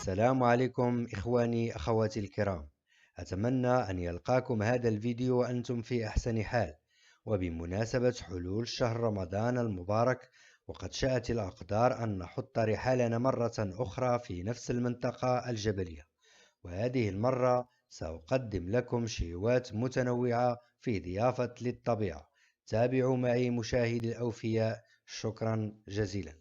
السلام عليكم إخواني أخواتي الكرام. أتمنى أن يلقاكم هذا الفيديو وأنتم في أحسن حال، وبمناسبة حلول شهر رمضان المبارك، وقد شاءت الأقدار أن نحط رحالنا مرة أخرى في نفس المنطقة الجبلية، وهذه المرة سأقدم لكم شيوات متنوعة في ضيافة للطبيعة. تابعوا معي مشاهدي الأوفياء، شكرا جزيلا.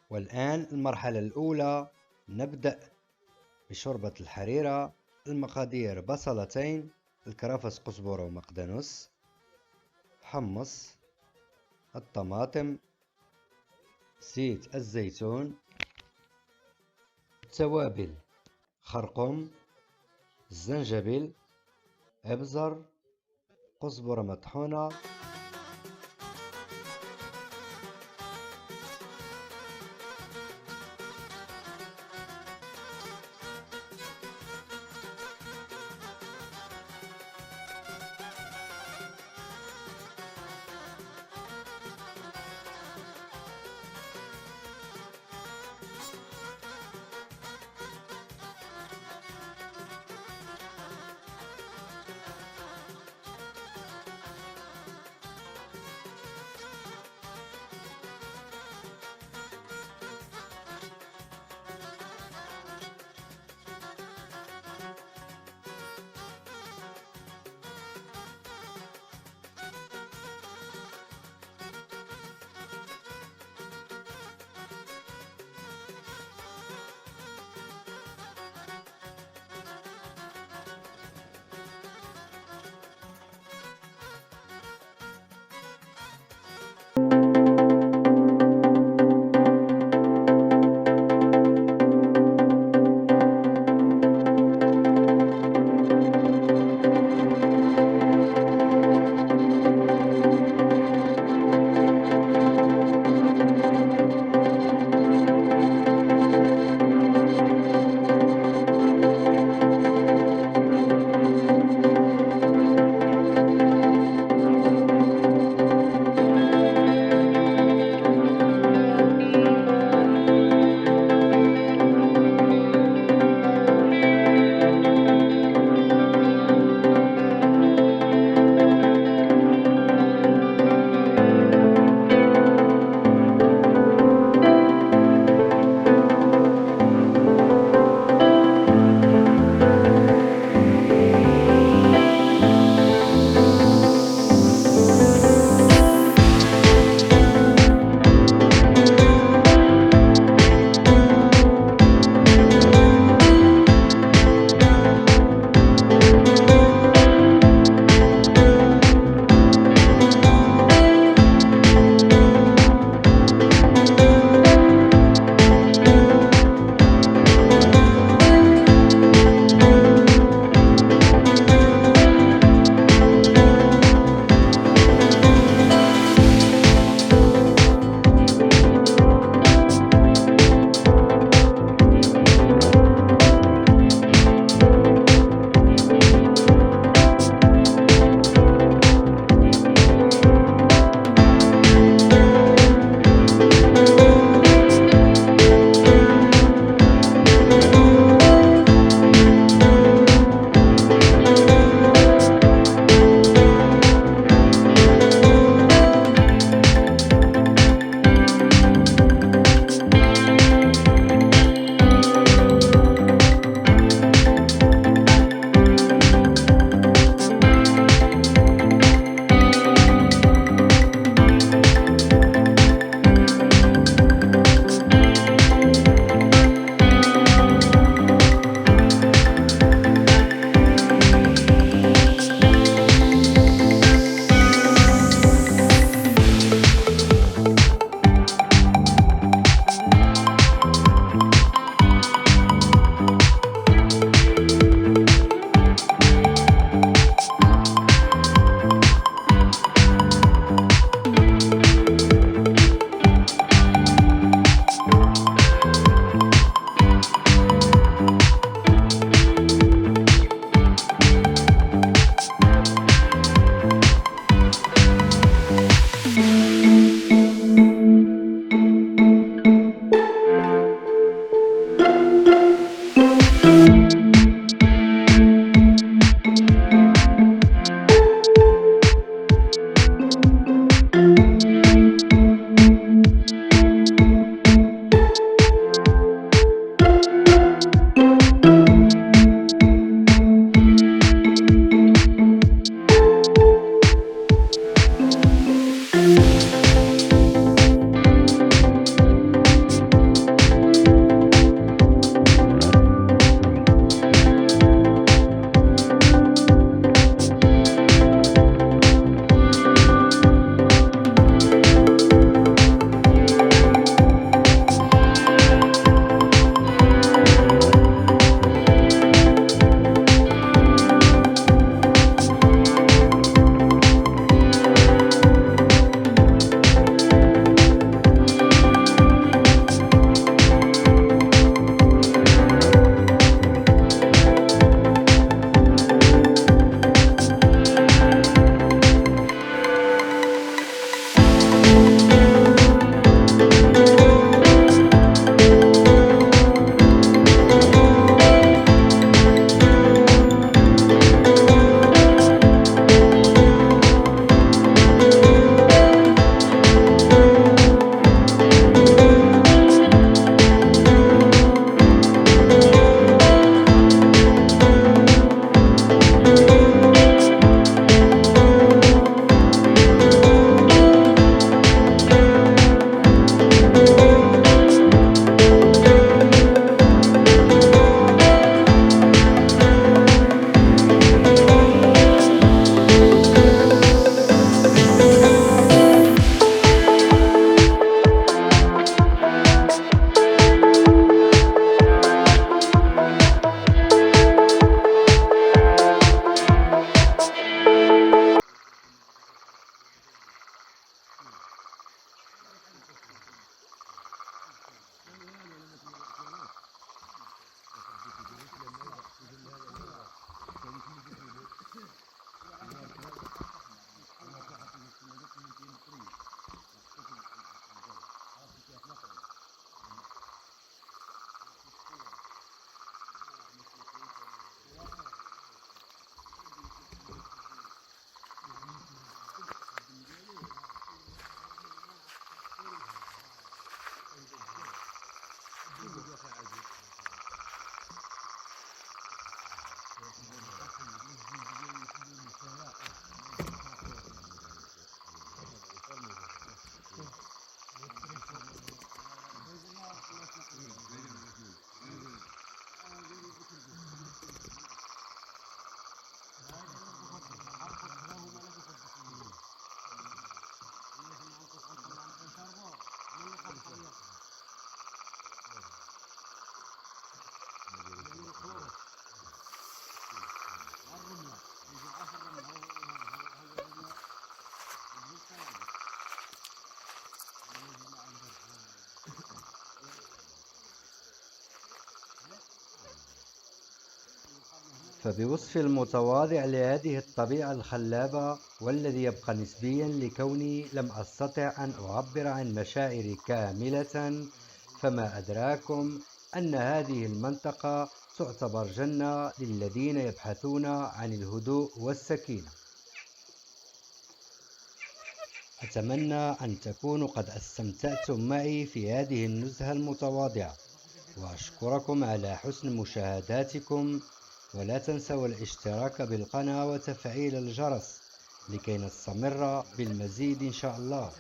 والآن المرحلة الأولى، نبدأ بشوربة الحريرة. المقادير: بصلتين، الكرفس قزبرة ومقدنس، حمص، الطماطم، زيت الزيتون، التوابل: خرقوم، الزنجبيل، أبزر، قزبرة مطحونة. فبوصفي المتواضع لهذه الطبيعة الخلابة، والذي يبقى نسبيا لكوني لم أستطع أن أعبر عن مشاعري كاملة، فما أدراكم أن هذه المنطقة تعتبر جنة للذين يبحثون عن الهدوء والسكينة. أتمنى أن تكونوا قد استمتعتم معي في هذه النزهة المتواضعة، وأشكركم على حسن مشاهداتكم، ولا تنسوا الاشتراك بالقناة وتفعيل الجرس لكي نستمر بالمزيد إن شاء الله.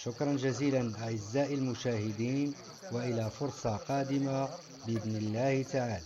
شكرا جزيلا أعزائي المشاهدين، وإلى فرصة قادمة بإذن الله تعالى.